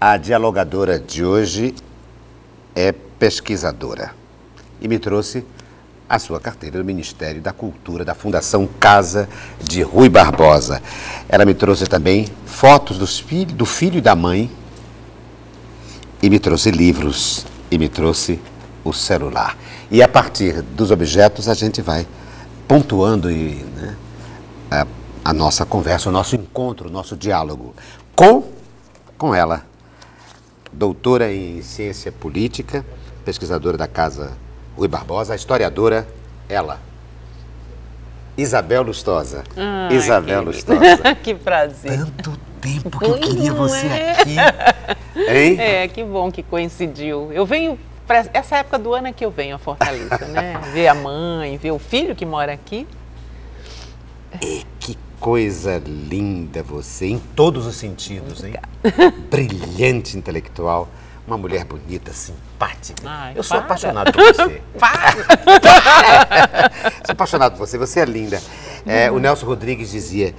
A dialogadora de hoje é pesquisadora e me trouxe a sua carteira do Ministério da Cultura da Fundação Casa de Rui Barbosa. Ela me trouxe também fotos do filho e da mãe e me trouxe livros e me trouxe o celular. E a partir dos objetos a gente vai pontuando a nossa conversa, o nosso encontro, o nosso diálogo com ela, doutora em ciência política, pesquisadora da Casa Rui Barbosa, a historiadora, ela, Isabel Lustosa. Isabel Lustosa. Que prazer. Tanto tempo que eu queria você aqui. Hein? É, que bom que coincidiu. Eu venho, essa época do ano é que eu venho a Fortaleza, né? Ver a mãe, ver o filho que mora aqui. E que coisa linda você, em todos os sentidos, hein? Brilhante intelectual, uma mulher bonita, simpática. Ai, eu sou para. apaixonado por você. Sou apaixonado por você, você é linda. O Nelson Rodrigues dizia,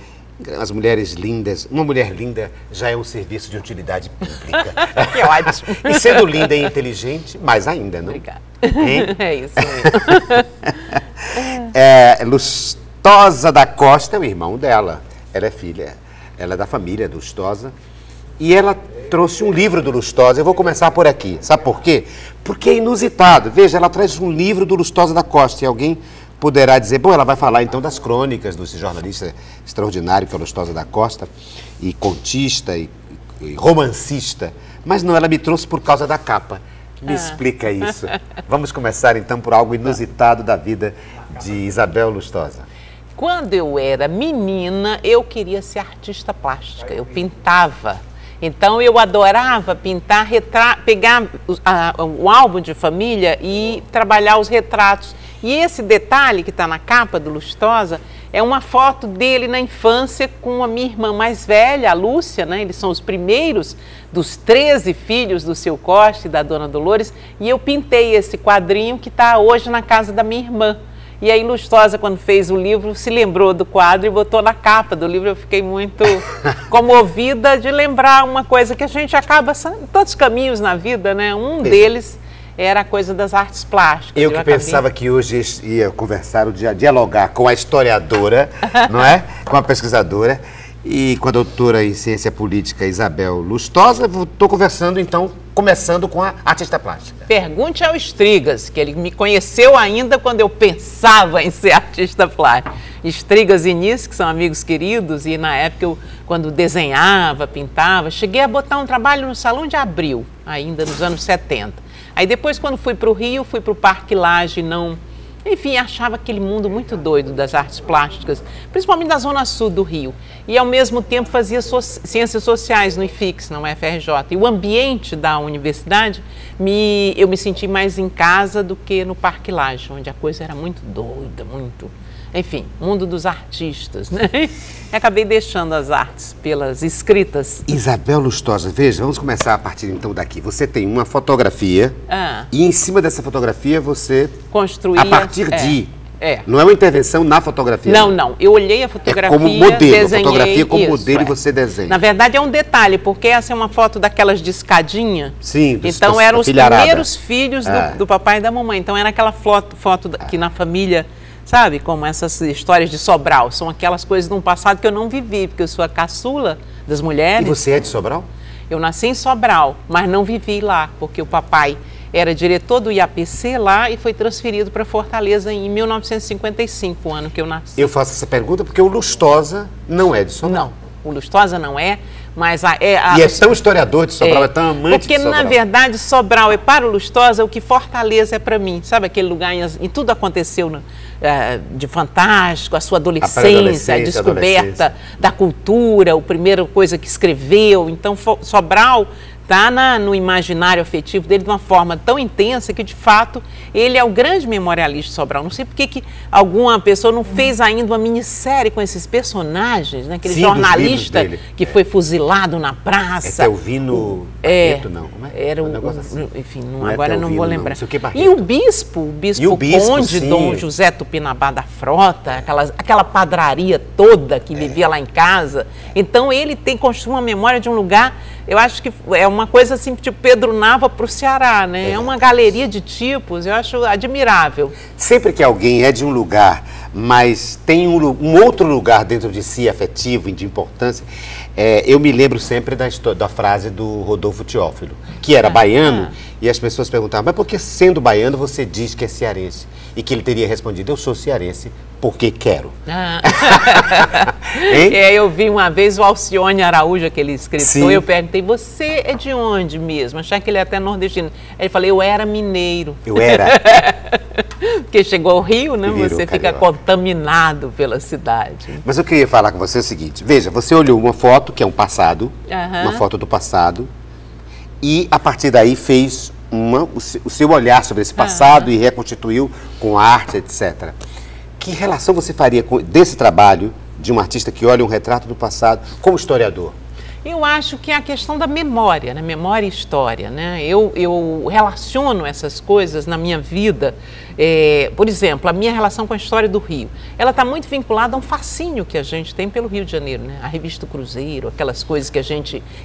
as mulheres lindas, uma mulher linda já é um serviço de utilidade pública. Que ótimo. E sendo linda e inteligente, mais ainda, não? Obrigada. Hein? É isso mesmo. Lustosa da Costa é o irmão dela. Ela é filha, ela é da família do Lustosa. E ela trouxe um livro do Lustosa. Eu vou começar por aqui. Sabe por quê? Porque é inusitado. Veja, ela traz um livro do Lustosa da Costa. E alguém poderá dizer, bom, ela vai falar então das crônicas desse jornalista extraordinário que é o Lustosa da Costa, e contista e romancista. Mas não, ela me trouxe por causa da capa. Me explica isso. Vamos começar então por algo inusitado da vida de Isabel Lustosa. Quando eu era menina, eu queria ser artista plástica. Eu pintava. Então, eu adorava pintar, pegar o álbum de família e trabalhar os retratos. E esse detalhe que está na capa do Lustosa é uma foto dele na infância com a minha irmã mais velha, a Lúcia, né? Eles são os primeiros dos 13 filhos do seu Costa e da Dona Dolores. E eu pintei esse quadrinho que está hoje na casa da minha irmã. E aí Lustosa, quando fez o livro, se lembrou do quadro e botou na capa do livro. Eu fiquei muito comovida de lembrar uma coisa que a gente acaba, todos os caminhos na vida, né? Um deles era a coisa das artes plásticas. Eu que pensava que hoje ia conversar, dialogar com a historiadora, não é? Com a pesquisadora e com a doutora em ciência política Isabel Lustosa. Estou conversando, então, começando com a artista plástica. Pergunte ao Strigas, que ele me conheceu ainda quando eu pensava em ser artista plástico. Strigas e Nis, que são amigos queridos, e na época eu, quando desenhava, pintava, cheguei a botar um trabalho no Salão de Abril, ainda nos anos 70. Aí depois, quando fui para o Rio, fui para o Parque Lage, enfim, achava aquele mundo muito doido das artes plásticas, principalmente da zona sul do Rio. E, ao mesmo tempo, fazia ciências sociais no IFIX, na UFRJ. E o ambiente da universidade, eu me senti mais em casa do que no Parque Lage, onde a coisa era muito doida, muito... Enfim, mundo dos artistas, né? E acabei deixando as artes pelas escritas. Isabel Lustosa, veja, vamos começar a partir então daqui. Você tem uma fotografia e em cima dessa fotografia você... Construía... A partir de... Não é uma intervenção na fotografia. Não. Eu olhei a fotografia, como modelo, desenhei, fotografia como modelo e você desenha. Na verdade é um detalhe, porque essa é uma foto daquelas de escadinha. Sim. Então eram os primeiros filhos do papai e da mamãe. Então era aquela foto que na família... Sabe, como essas histórias de Sobral, são aquelas coisas de um passado que eu não vivi, porque eu sou a caçula das mulheres. E você é de Sobral? Eu nasci em Sobral, mas não vivi lá, porque o papai era diretor do IAPC lá e foi transferido para Fortaleza em 1955, o ano que eu nasci. Eu faço essa pergunta porque o Lustosa não é de Sobral. Não, o Lustosa não é, mas... E é tão historiador de Sobral, é tão amante de Sobral. Porque, na verdade, Sobral é para o Lustosa o que Fortaleza é para mim. Sabe aquele lugar em tudo aconteceu de fantástico, a sua adolescência, a descoberta da cultura, a primeira coisa que escreveu. Então, Sobral está no imaginário afetivo dele de uma forma tão intensa que, de fato, ele é o grande memorialista de Sobral. Não sei por que alguma pessoa não fez ainda uma minissérie com esses personagens, né? Aquele jornalista que foi fuzilado na praça. É Telvino Barreto, não? Como é? Era assim. Enfim, agora não vou lembrar. Não. E o bispo Conde Dom José Tupinambá da Frota, aquela padraria toda que vivia lá em casa. Então, ele construiu uma memória de um lugar eu acho que é uma coisa assim, tipo Pedro Nava para o Ceará, né? É uma galeria de tipos, eu acho admirável. Sempre que alguém é de um lugar, mas tem um outro lugar dentro de si, afetivo e de importância, eu me lembro sempre da frase do Rodolfo Teófilo, que era baiano, e as pessoas perguntavam, mas por que sendo baiano você diz que é cearense? E que ele teria respondido, eu sou cearense porque quero. Eu vi uma vez o Alcione Araújo, aquele escritor, Sim. Eu perguntei, você é de onde mesmo? Achava que ele é até nordestino. Ele falou, eu era mineiro. Eu era. Porque chegou ao Rio, né? Virou Você fica carioca. Contaminado pela cidade. Mas eu queria falar com você o seguinte, veja, você olhou uma foto, que é um passado, uma foto do passado, e a partir daí fez o seu olhar sobre esse passado e reconstituiu com arte, etc. Que relação você faria desse trabalho de um artista que olha um retrato do passado como historiador? Eu acho que é a questão da memória, né? Memória e história, né? Eu relaciono essas coisas na minha vida. Por exemplo, a minha relação com a história do Rio, ela está muito vinculada a um fascínio que a gente tem pelo Rio de Janeiro, né? A revista do Cruzeiro, aquelas coisas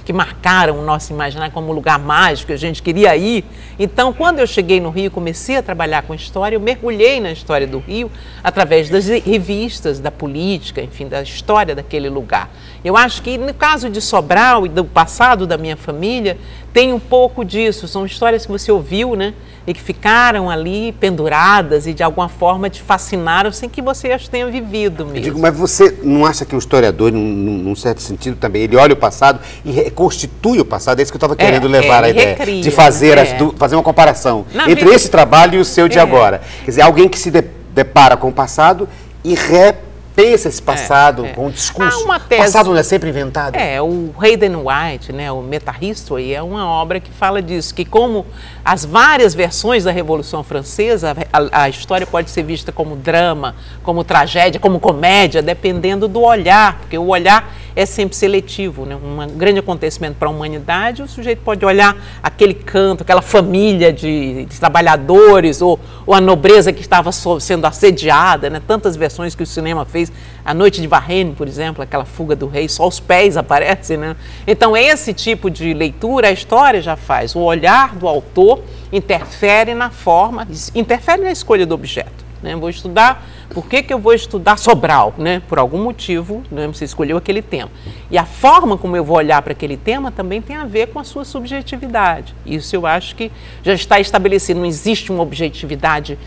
que marcaram o nosso imaginário como lugar mágico, a gente queria ir. Então, quando eu cheguei no Rio e comecei a trabalhar com história, eu mergulhei na história do Rio através das revistas, da política, enfim, da história daquele lugar. Eu acho que no caso de Sobral e do passado da minha família, tem um pouco disso, são histórias que você ouviu, né? E que ficaram ali penduradas e de alguma forma te fascinaram sem que você as tenha vivido mesmo. Eu digo, mas você não acha que o historiador, num certo sentido também, ele olha o passado e reconstitui o passado? É isso que eu estava querendo levar a ideia, recria, de fazer, fazer uma comparação entre esse trabalho e o seu de agora. Quer dizer, alguém que se depara com o passado e repensa esse passado com um discurso. Há uma tese, o passado não é sempre inventado? O Hayden White, né, o Meta History, é uma obra que fala disso, que como as várias versões da Revolução Francesa, a história pode ser vista como drama, como tragédia, como comédia, dependendo do olhar, porque o olhar é sempre seletivo, né? Um grande acontecimento para a humanidade, o sujeito pode olhar aquele canto, aquela família de trabalhadores, ou a nobreza que estava sendo assediada, né? Tantas versões que o cinema fez, A Noite de Varenne, por exemplo, aquela fuga do rei, só os pés aparecem, né? Então, esse tipo de leitura, a história já faz. O olhar do autor interfere na forma, interfere na escolha do objeto. Né? Vou estudar, por que eu vou estudar Sobral? Né? Por algum motivo, né? Você escolheu aquele tema. E a forma como eu vou olhar para aquele tema também tem a ver com a sua subjetividade. Isso eu acho que já está estabelecido, não existe uma objetividade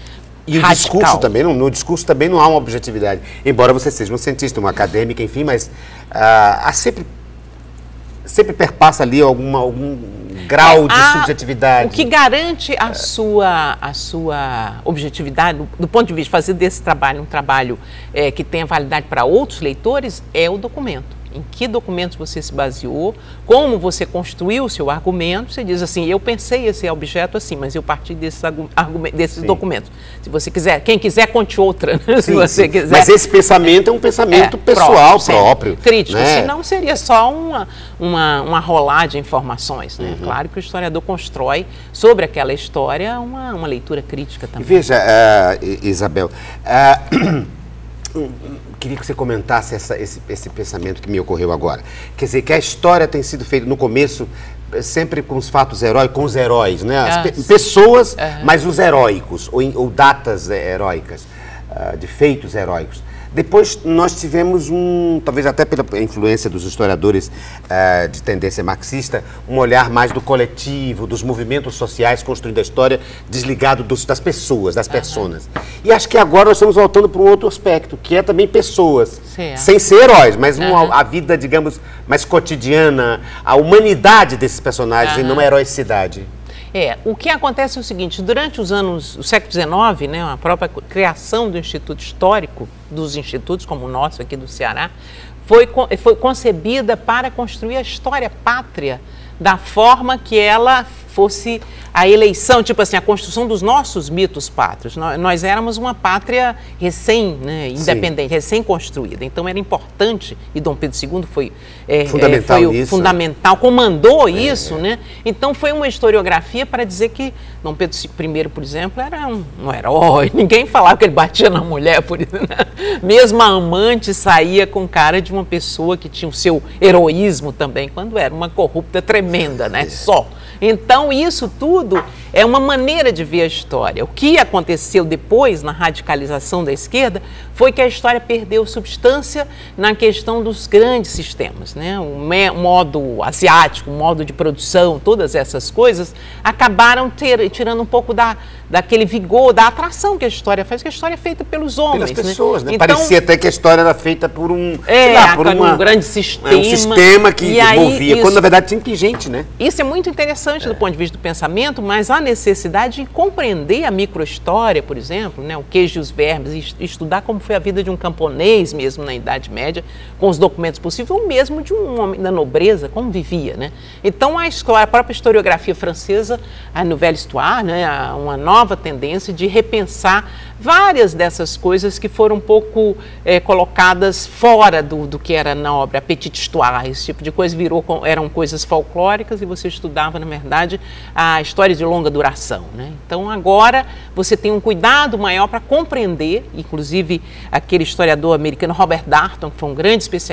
e radical. O discurso também, no discurso também não há uma objetividade. Embora você seja um cientista, uma acadêmica, enfim, mas há sempre perpassa ali algum grau de subjetividade. O que garante a sua objetividade, do ponto de vista de fazer desse trabalho um trabalho que tenha validade para outros leitores, é o documento. Em que documentos você se baseou, como você construiu o seu argumento. Você diz assim, eu pensei esse objeto assim, mas eu parti desses documentos. Se você quiser, quem quiser, conte outra. Né? Se você quiser. Mas esse pensamento é um pensamento pessoal, próprio. Crítico, né? Senão seria só uma rolar de informações. Né? Claro que o historiador constrói sobre aquela história uma leitura crítica também. E veja, Isabel, queria que você comentasse esse pensamento que me ocorreu agora. Quer dizer, que a história tem sido feita no começo sempre com os fatos heróicos, com os heróis, né? Pessoas, mas os heróicos, ou datas heróicas, de feitos heróicos. Depois nós tivemos talvez até pela influência dos historiadores de tendência marxista, um olhar mais do coletivo, dos movimentos sociais construindo a história, desligado das pessoas, das personas. E acho que agora nós estamos voltando para um outro aspecto, que é também pessoas, sem ser heróis, mas a vida, digamos, mais cotidiana, a humanidade desses personagens e não a heroicidade. O que acontece é o seguinte, durante o século XIX, né, a própria criação do Instituto Histórico, dos institutos como o nosso aqui do Ceará, foi concebida para construir a história pátria da forma que ela fosse a eleição, tipo assim, a construção dos nossos mitos pátrios. Nós éramos uma pátria independente, recém-construída. Então era importante, e Dom Pedro II foi fundamental, comandou isso, né? Então foi uma historiografia para dizer que Dom Pedro I, por exemplo, era um herói. Ninguém falava que ele batia na mulher, por exemplo. Mesmo a amante saía com cara de uma pessoa que tinha o seu heroísmo também, quando era uma corrupta tremenda, né? Só. Então, isso tudo é uma maneira de ver a história. O que aconteceu depois, na radicalização da esquerda, foi que a história perdeu substância na questão dos grandes sistemas, né? O modo asiático, o modo de produção, todas essas coisas acabaram tirando um pouco daquele vigor, da atração que a história faz, que a história é feita pelos homens. Pelas pessoas, né? Então, parecia até que a história era feita por um, sei lá, por um grande sistema. Um sistema que movia, quando na verdade tinha que gente, né? Isso é muito interessante do ponto de vista do pensamento, mas há necessidade de compreender a microhistória, por exemplo, né? O queijo e os vermes, estudar como foi a vida de um camponês mesmo na Idade Média, com os documentos possíveis, ou mesmo de um homem da nobreza, como vivia, né? Então a própria historiografia francesa, a Nouvelle Histoire, né? Uma nova tendência de repensar várias dessas coisas que foram um pouco colocadas fora do que era na obra, a Petite Histoire, esse tipo de coisa eram coisas folclóricas e você estudava, na verdade, a história de longa duração, né? Então agora você tem um cuidado maior para compreender, inclusive aquele historiador americano Robert Darnton,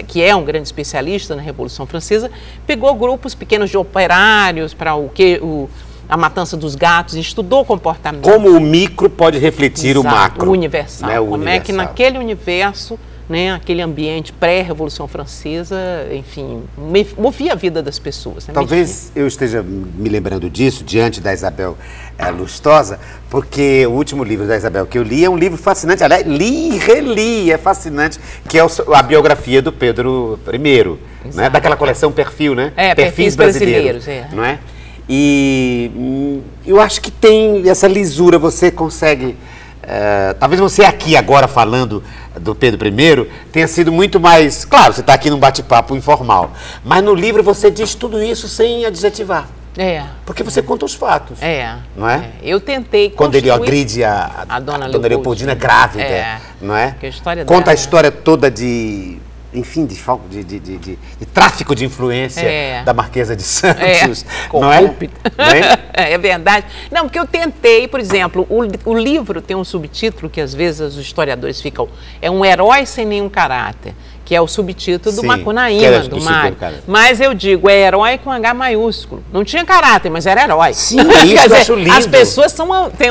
que é um grande especialista na Revolução Francesa, pegou grupos pequenos de operários para a matança dos gatos, estudou o comportamento. Como o micro pode refletir o macro. O universal. Né? Como é que naquele universo, né, aquele ambiente pré-Revolução Francesa, enfim, movia a vida das pessoas. Né? Talvez eu esteja me lembrando disso, diante da Isabel Lustosa, porque o último livro da Isabel que eu li é um livro fascinante, aliás, li e reli, é fascinante, que é a biografia do Pedro I, né? Daquela coleção Perfil, né? Perfis brasileiros, não é? E eu acho que tem essa lisura, você consegue... talvez você aqui agora falando do Pedro I tenha sido muito mais... Claro, você está aqui num bate-papo informal, mas no livro você diz tudo isso sem adjetivar. Porque você conta os fatos. Não é? Eu tentei quando ele agride a Dona Leopoldina grávida, não é? Conta a história toda de... Enfim, de tráfico de influência da Marquesa de Santos, não é? É verdade. Não, porque eu tentei, por exemplo, o livro tem um subtítulo que às vezes os historiadores ficam, é um herói sem nenhum caráter, que é o subtítulo do Macunaíma, do Mário. Mas eu digo, é herói com H maiúsculo. Não tinha caráter, mas era herói. Sim, isso eu acho lindo. As pessoas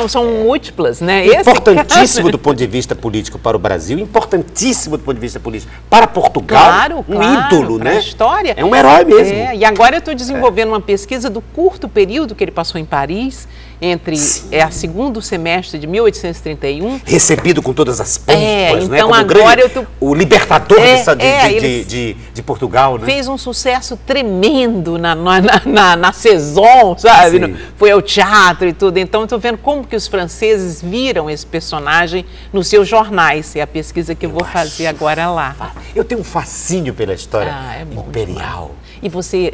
são múltiplas, né? Importantíssimo do ponto de vista político para o Brasil, importantíssimo do ponto de vista político para Portugal. Claro, ídolo, né? A história. É um herói mesmo. E agora eu estou desenvolvendo uma pesquisa do curto período que ele passou em Paris, entre a segundo semestre de 1831. Recebido com todas as pompas, então né? agora o libertador de Portugal, né? Fez um sucesso tremendo na Saison, sabe? Foi ao teatro e tudo. Então, estou vendo como que os franceses viram esse personagem nos seus jornais. É a pesquisa que eu vou fazer agora lá. Eu tenho um fascínio pela história imperial. E você,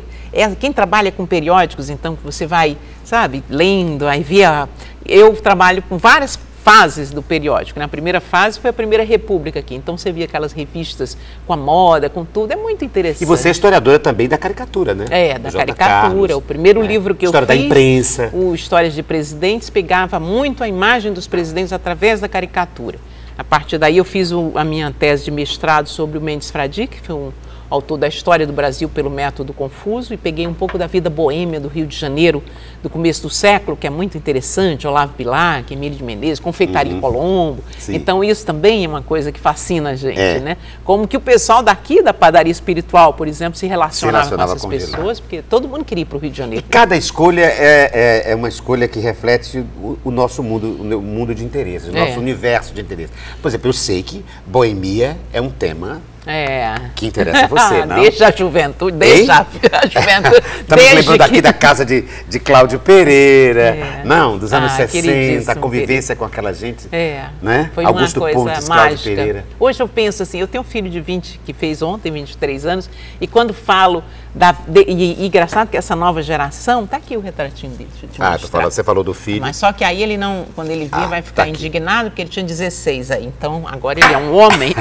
quem trabalha com periódicos, então, que você vai, sabe, lendo, aí via... Eu trabalho com várias fases do periódico. Na primeira fase foi a Primeira República aqui, então você via aquelas revistas com a moda, com tudo, é muito interessante. E você é historiadora também da caricatura, né? Da caricatura. O primeiro livro que eu fiz, História da Imprensa. o Histórias de Presidentes, pegava muito a imagem dos presidentes através da caricatura. A partir daí eu fiz a minha tese de mestrado sobre o Mendes Fradique, que foi um autor da história do Brasil pelo método Confuso, e peguei um pouco da vida boêmia do Rio de Janeiro do começo do século, que é muito interessante, Olavo Bilac, Emílio de Menezes, Confeitaria Colombo. Então isso também é uma coisa que fascina a gente, né? Como que o pessoal daqui da padaria espiritual, por exemplo, se relacionava com essas pessoas, porque todo mundo queria ir para o Rio de Janeiro. E cada escolha é uma escolha que reflete o nosso mundo, o mundo de interesses, o nosso universo de interesses. Por exemplo, eu sei que boemia é um tema que interessa a você, não? Deixa a juventude, deixa a juventude. Estamos lembrando aqui da casa de Cláudio Pereira, não, dos anos 60, a convivência com aquela gente, né? Foi Augusto uma coisa Pontes, mágica. Cláudio Pereira. Hoje eu penso assim, eu tenho um filho de 20, que fez ontem, 23 anos, e quando falo, e engraçado que essa nova geração, tá aqui o retratinho dele, deixa eu te mostrar. Você falou do filho. Mas só que aí ele não, quando ele vir, vai ficar indignado, porque ele tinha 16 aí, então agora ele é um homem,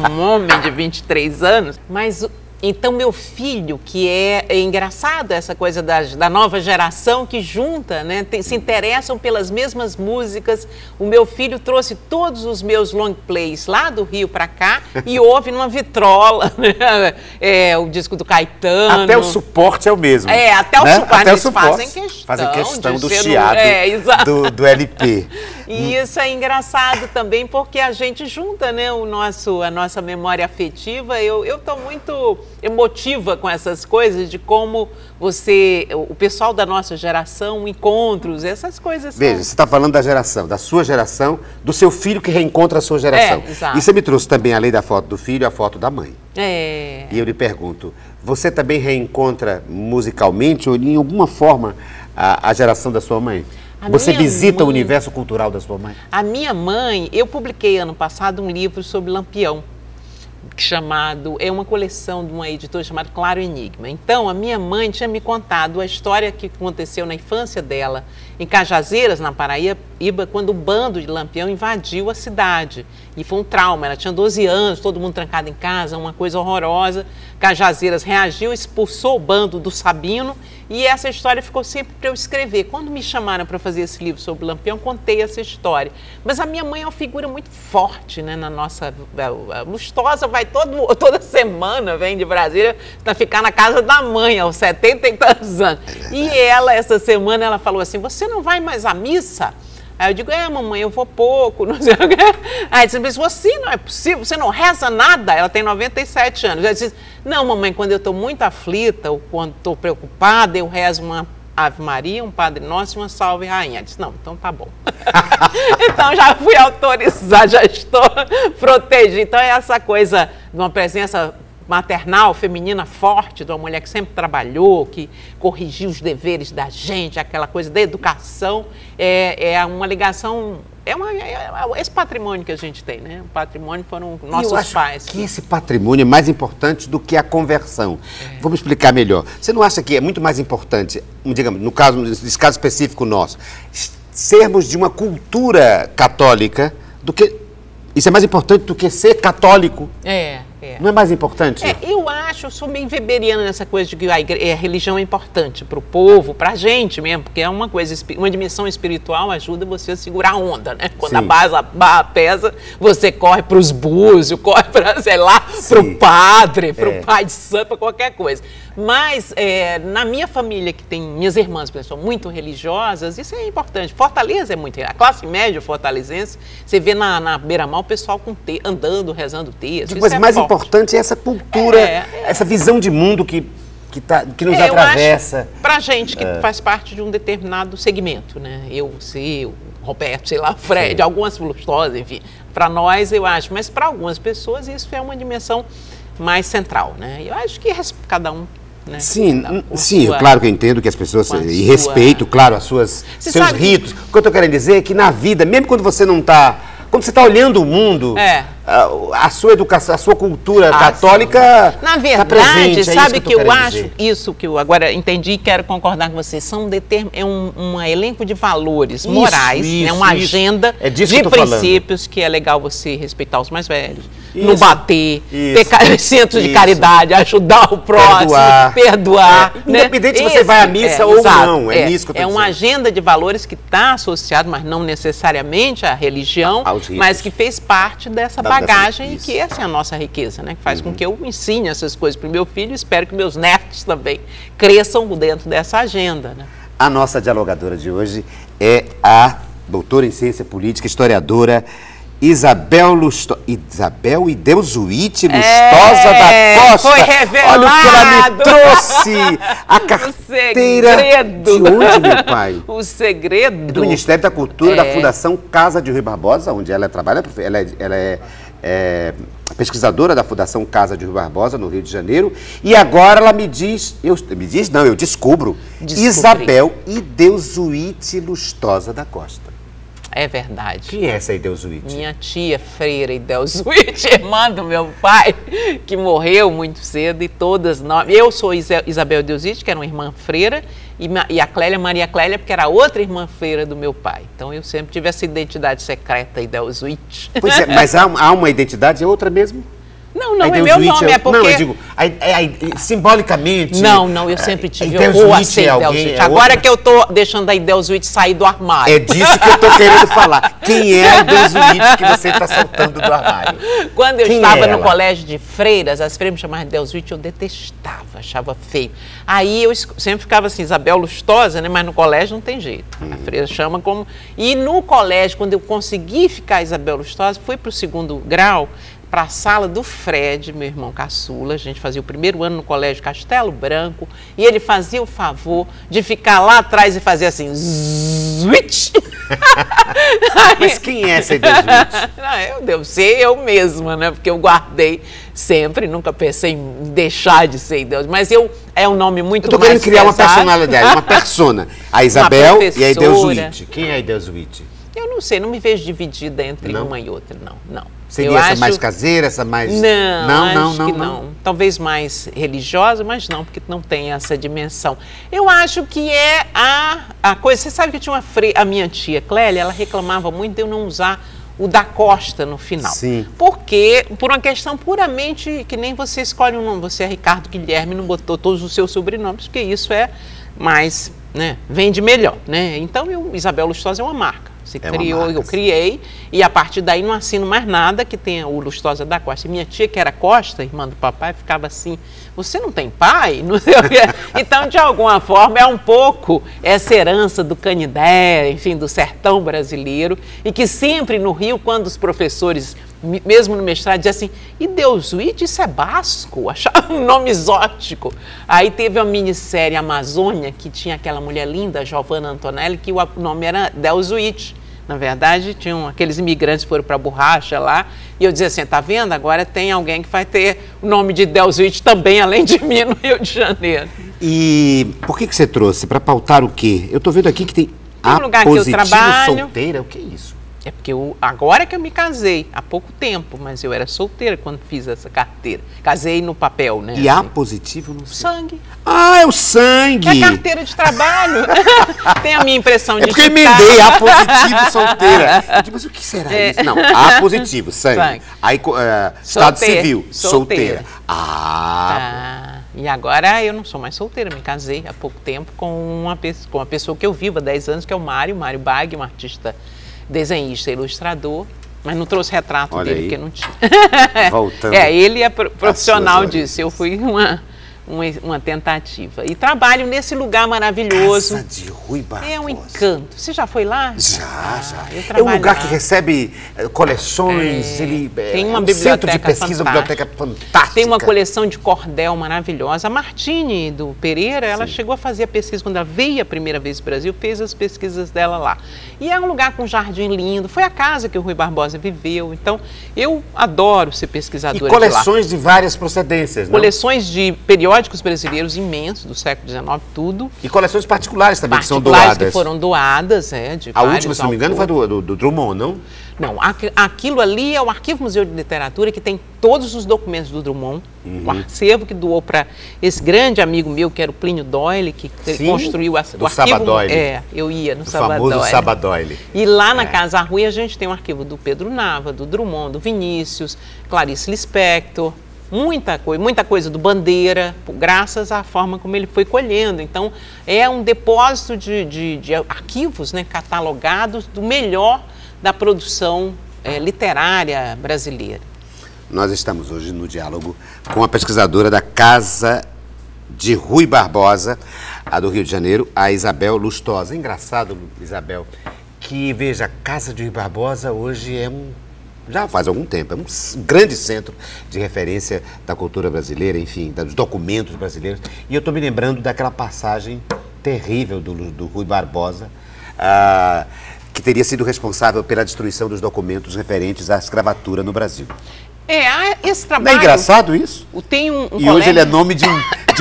um homem de 23 anos, mas Então, meu filho, que é engraçado essa coisa da nova geração que junta, né, se interessam pelas mesmas músicas. O meu filho trouxe todos os meus long plays lá do Rio para cá e ouve numa vitrola, né, o disco do Caetano. Até o suporte é o mesmo. Até o né? suporte. Até o suporte. Fazem questão do chiado do LP. E isso é engraçado também porque a gente junta, né, a nossa memória afetiva. Eu estou muito emotiva com essas coisas de como o pessoal da nossa geração, encontros, essas coisas. Veja, você está falando da sua geração, do seu filho que reencontra a sua geração. Exato. E você me trouxe também, além da foto do filho, a foto da mãe. E eu lhe pergunto, você também reencontra musicalmente ou em alguma forma a geração da sua mãe? Você visita o universo cultural da sua mãe? A minha mãe, eu publiquei ano passado um livro sobre Lampião, é uma coleção de uma editora chamada Claro Enigma. Então, a minha mãe tinha me contado a história que aconteceu na infância dela, em Cajazeiras, na Paraíba, quando o bando de Lampião invadiu a cidade. E foi um trauma, ela tinha 12 anos, todo mundo trancado em casa, uma coisa horrorosa. Cajazeiras reagiu, expulsou o bando do Sabino e essa história ficou sempre para eu escrever. Quando me chamaram para fazer esse livro sobre Lampião, contei essa história. Mas a minha mãe é uma figura muito forte, né, na nossa... A Lustosa vai toda semana, vem de Brasília, para ficar na casa da mãe, aos 70 e tantos anos. E ela, essa semana, ela falou assim, você não vai mais à missa? Aí eu digo, mamãe, eu vou pouco, não sei o quê. Aí ela disse, você não é possível, você não reza nada? Ela tem 97 anos. Ela disse, não, mamãe, quando eu estou muito aflita ou quando estou preocupada, eu rezo uma Ave Maria, um Padre Nosso e uma Salve Rainha. Ela disse, não, então tá bom. Então já fui autorizada, já estou protegida. Então é essa coisa de uma presença maternal, feminina forte, de uma mulher que sempre trabalhou, que corrigiu os deveres da gente, aquela coisa da educação, é uma ligação, esse patrimônio que a gente tem, né? O patrimônio foram nossos pais. Que esse patrimônio é mais importante do que a conversão. Vamos explicar melhor. Você não acha que é muito mais importante, digamos, nesse caso específico nosso, sermos de uma cultura católica do que... Isso é mais importante do que ser católico? Não é mais importante? Eu sou meio weberiana nessa coisa de que a religião é importante para o povo, para a gente mesmo, porque é uma coisa, uma dimensão espiritual ajuda você a segurar a onda, né? Quando a barra pesa, você corre para os búzios, corre para, sei lá, para o padre, para o pai de santo, para qualquer coisa. Mas na minha família, que tem minhas irmãs, por exemplo, são muito religiosas, isso é importante. Fortaleza é muito, a classe média fortalezense, você vê na beira-mar o pessoal andando, rezando texto. Mas mais importante é essa cultura, essa visão de mundo que nos atravessa. Para gente que faz parte de um determinado segmento, né? Você, o Roberto, sei lá, o Fred, algumas Lustosas, enfim. Para nós, eu acho, mas para algumas pessoas isso é uma dimensão mais central, né? Eu acho que cada um... Né? Sim, claro que eu entendo que as pessoas, e respeito, claro, seus ritos. O que eu estou querendo dizer é que na vida, mesmo quando você não está... Quando você está olhando o mundo, a sua educação, a sua cultura católica na verdade, tá presente, sabe que eu acho isso que eu agora entendi e quero concordar com você, um elenco de valores morais, uma agenda de princípios que é legal você respeitar os mais velhos, não bater, ter centro de caridade, ajudar o próximo, perdoar. Independente se você vai à missa ou não, é nisso que eu estou dizendo. É uma agenda de valores que está associado, mas não necessariamente à religião, mas que fez parte dessa bagagem e que essa é a nossa riqueza, né? Que faz com que eu ensine essas coisas para o meu filho e espero que meus netos também cresçam dentro dessa agenda, né? A nossa dialogadora de hoje é a doutora em ciência política, historiadora Isabel Ideusuíte Lustosa da Costa. Foi revelado. Olha o que ela me trouxe. A carteira de onde, meu pai? O segredo. Do Ministério da Cultura, da Fundação Casa de Rui Barbosa, onde ela trabalha. Ela é pesquisadora da Fundação Casa de Rui Barbosa, no Rio de Janeiro. E agora ela eu descubro. Isabel Ideusuíte Lustosa da Costa. É verdade. Quem é essa Ideusuíte? Minha tia Freira Ideusuíte, irmã do meu pai, que morreu muito cedo, e todas nós... Eu sou Isabel Ideusuíte, que era uma irmã freira, e a Clélia, Maria Clélia, porque era outra irmã freira do meu pai. Então eu sempre tive essa identidade secreta Ideusuíte. Pois é, mas há uma identidade, é outra mesmo? Não, não é meu nome, é porque... Não, eu digo, simbolicamente... Não, eu sempre tive horror a ser Idelzuit. É agora que eu tô deixando a Idelzuit sair do armário. É disso que eu tô querendo falar. Quem é a Idelzuit que você está soltando do armário? Quando eu estava no colégio de freiras, as freiras me chamavam de Idelzuit, eu detestava, achava feio. Aí eu sempre ficava assim, Isabel Lustosa, né? Mas no colégio não tem jeito. A freira chama como... E no colégio, quando eu consegui ficar Isabel Lustosa, fui para o 2º grau, para a sala do Fred, meu irmão caçula. A gente fazia o 1º ano no Colégio Castelo Branco e ele fazia o favor de ficar lá atrás e fazer assim, switch. Mas quem é essa Idelzuit? Eu devo ser eu mesma, né? Porque eu guardei sempre, nunca pensei em deixar de ser Idelzuit. Mas é um nome muito mais Eu tô querendo criar pesado. uma personalidade, uma persona. A Isabel e a Idelzuit. Quem é a Idelzuit? Eu não sei, não me vejo dividida entre uma e outra, não. Seria essa mais caseira, essa mais... Não. Talvez mais religiosa, mas não, porque não tem essa dimensão. Eu acho que é a coisa... Você sabe que eu tinha a minha tia Clélia, ela reclamava muito de eu não usar o da Costa no final. Sim. Porque, por uma questão puramente que nem você escolhe um nome, você é Ricardo Guilherme, não botou todos os seus sobrenomes, porque isso é mais, né, vende melhor, né? Então, Isabel Lustosa é uma marca. Você criou, marca, eu criei, e a partir daí não assino mais nada que tenha o Lustosa da Costa. Minha tia, que era Costa, irmã do papai, ficava assim, você não tem pai? Não sei o quê. Então, de alguma forma, é um pouco essa herança do Canindé, enfim, do sertão brasileiro, e que sempre no Rio, quando os professores, mesmo no mestrado, diziam assim, Idelzuit, isso é basco, achava um nome exótico. Aí teve uma minissérie Amazônia, que tinha aquela mulher linda, Giovanna Antonelli, que o nome era Idelzuit. Na verdade, tinham aqueles imigrantes que foram para a borracha lá, e eu dizia assim, tá vendo? Agora tem alguém que vai ter o nome de Idelzuit também, além de mim, no Rio de Janeiro. E por que você trouxe? Para pautar o quê? Eu estou vendo aqui que tem um lugar que eu trabalho. Solteira, o que é isso? É porque agora que eu me casei, há pouco tempo, mas eu era solteira quando fiz essa carteira. Casei no papel, né? E A positivo, não sei. Sangue. Ah, é o sangue! É a carteira de trabalho. Tem a minha impressão de... É porque eu emendei A positivo, solteira. Eu digo, mas o que será isso? Não, A positivo, sangue. Aí, estado civil, solteira. E agora eu não sou mais solteira, me casei há pouco tempo com uma pessoa que eu vivo há 10 anos, que é o Mário Bag, um artista desenhista, ilustrador, mas não trouxe retrato dele, porque não tinha. Voltando. Ele é profissional disso, eu fui uma tentativa. E trabalho nesse lugar maravilhoso. Casa de Rui Barbosa. É um encanto. Você já foi lá? Já. É um lugar que recebe coleções, tem uma biblioteca centro de pesquisa, fantástica. biblioteca fantástica. Tem uma coleção de cordel maravilhosa. A Martine do Pereira, ela chegou a fazer a pesquisa, quando ela veio a primeira vez ao Brasil, fez as pesquisas dela lá. E é um lugar com um jardim lindo, foi a casa que o Rui Barbosa viveu. Então, eu adoro ser pesquisadora. E coleções de várias procedências, não? Coleções de periódicos brasileiros imensos, do século XIX, tudo. E coleções particulares também, que são doadas. Que foram doadas, de a última, se não me engano, foi do Drummond, não? Não, aquilo ali é o Arquivo Museu de Literatura, que tem todos os documentos do Drummond, o acervo que doou para esse grande amigo meu, que era o Plínio Doyle, que construiu o arquivo. Sabadoyle. Eu ia no Sabadoyle. Famoso Sabadoyle. E lá na Casa Rui a gente tem um arquivo do Pedro Nava, do Drummond, do Vinícius, Clarice Lispector, muita coisa do Bandeira, graças à forma como ele foi colhendo. Então, é um depósito de arquivos, né, catalogados do melhor da produção literária brasileira. Nós estamos hoje no diálogo com a pesquisadora da Casa de Rui Barbosa, a do Rio de Janeiro, a Isabel Lustosa. É engraçado, Isabel, que, veja, a Casa de Rui Barbosa hoje já faz algum tempo, é um grande centro de referência da cultura brasileira, enfim, dos documentos brasileiros. E eu estou me lembrando daquela passagem terrível do Rui Barbosa, que teria sido responsável pela destruição dos documentos referentes à escravatura no Brasil. Esse trabalho... Não é engraçado isso? Tem um e colega... hoje ele é nome de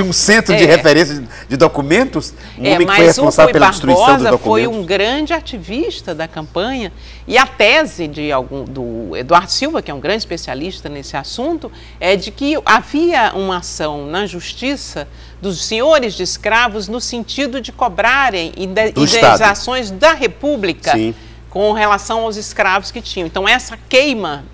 um centro de referência de documentos, homem que foi responsável pela destruição dos documentos. Foi um grande ativista da campanha, e a tese do Eduardo Silva, que é um grande especialista nesse assunto, é de que havia uma ação na justiça dos senhores de escravos no sentido de cobrarem indenizações da República com relação aos escravos que tinham. Então, essa queima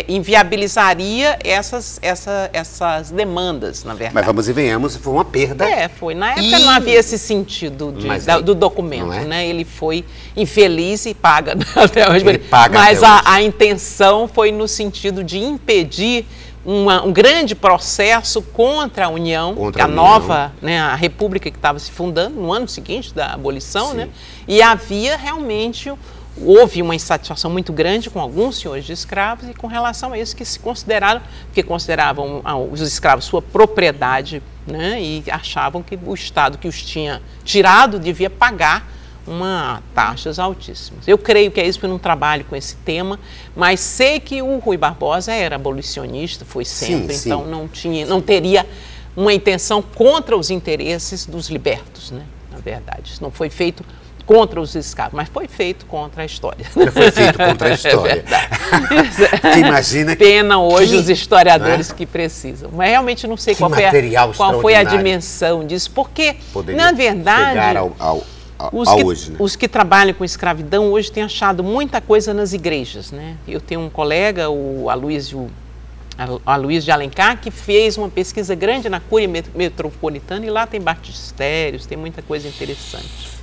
inviabilizaria essas demandas, na verdade. Mas vamos e venhamos, foi uma perda. Foi. Na época não havia esse sentido do documento, né? Ele foi infeliz e paga até hoje. Mas a intenção foi no sentido de impedir um grande processo contra a União, nova, né, a República que estava se fundando no ano seguinte da abolição, né? E havia realmente... Houve uma insatisfação muito grande com alguns senhores de escravos e com relação a isso que se consideraram, porque consideravam os escravos sua propriedade, né, e achavam que o Estado que os tinha tirado devia pagar taxas altíssimas. Eu creio que é isso, porque eu não trabalho com esse tema, mas sei que o Rui Barbosa era abolicionista, foi sempre, então não teria uma intenção contra os interesses dos libertos, né, na verdade. Isso não foi feito contra os escravos, mas foi feito contra a história. Foi feito contra a história. Imagina Pena hoje os historiadores que precisam. Mas realmente não sei qual foi a dimensão disso, porque, na verdade, os que trabalham com escravidão hoje têm achado muita coisa nas igrejas, né? Eu tenho um colega, o Aloysio de Alencar, que fez uma pesquisa grande na Cúria Metropolitana, e lá tem batistérios, tem muita coisa interessante.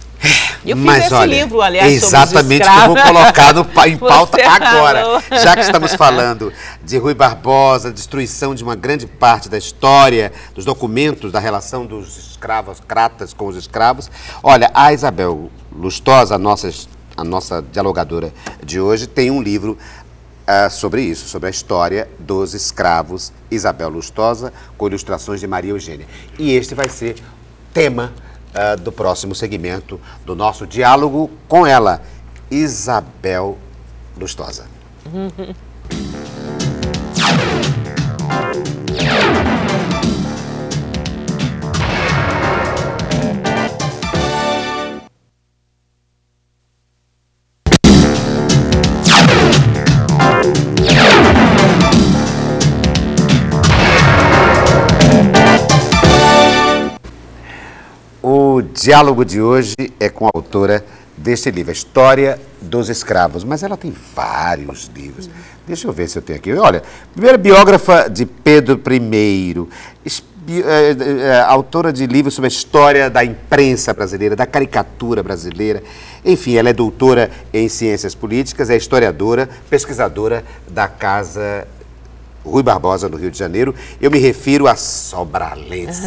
Eu fiz esse livro, aliás, exatamente, sobre os que eu vou colocar em pauta agora. Já que estamos falando de Rui Barbosa, destruição de uma grande parte da história, dos documentos, da relação dos escravocratas com os escravos. Olha, a Isabel Lustosa, a nossa dialogadora de hoje, tem um livro sobre isso, sobre a história dos escravos, Isabel Lustosa, com ilustrações de Maria Eugênia. E este vai ser tema do próximo segmento do nosso diálogo com ela, Isabel Lustosa. O diálogo de hoje é com a autora deste livro, a História dos Escravos, mas ela tem vários livros. Deixa eu ver se eu tenho aqui. Olha, primeira biógrafa de Pedro I, autora de livros sobre a história da imprensa brasileira, da caricatura brasileira. Enfim, ela é doutora em ciências políticas, é historiadora, pesquisadora da Casa Rui Barbosa, no Rio de Janeiro. Eu me refiro a sobralense.